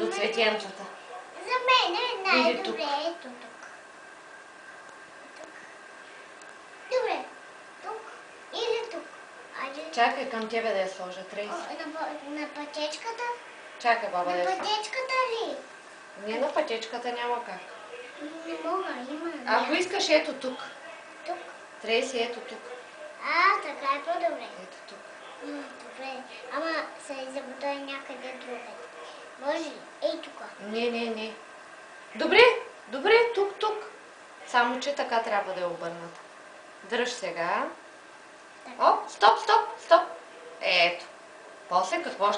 До цветенцата. За мен е най-добре ето тук. Добре, тук или тук? Айде. Чакай към тебе да я сложа, Трейси. На пътечката? Чакай, баба, да На я сложа. пътечката ли? Не, на пътечката няма как. Не мога, има. Ако искаш, ето тук. Тук? Трейси, ето тук. Така е по-добре. Ето тук. Добре. Ама се забудай някъде другаде. Може ли? Ей тук. Не. Добре, тук. Само, че така трябва да я обърната. Дръж сега. О, стоп. Ето. После какво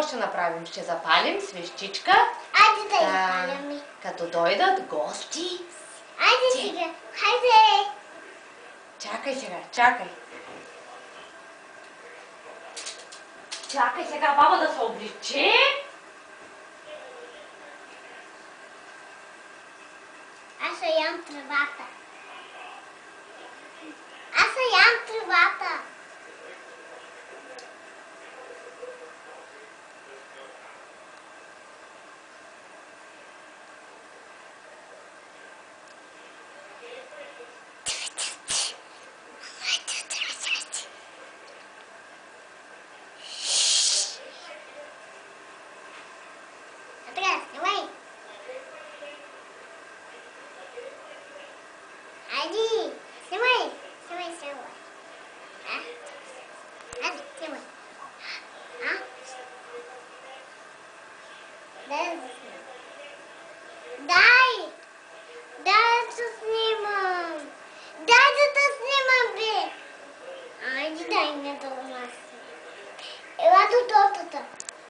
ще направим? Ще запалим свещичка. Айде да изпаляме. Като дойдат гости. Айде сега. Хайде. Чакай сега. Чакай сега баба да се обличе. Аз се ям тревата. Така, снимай. Айде, снимай. Айде, снимай. Да,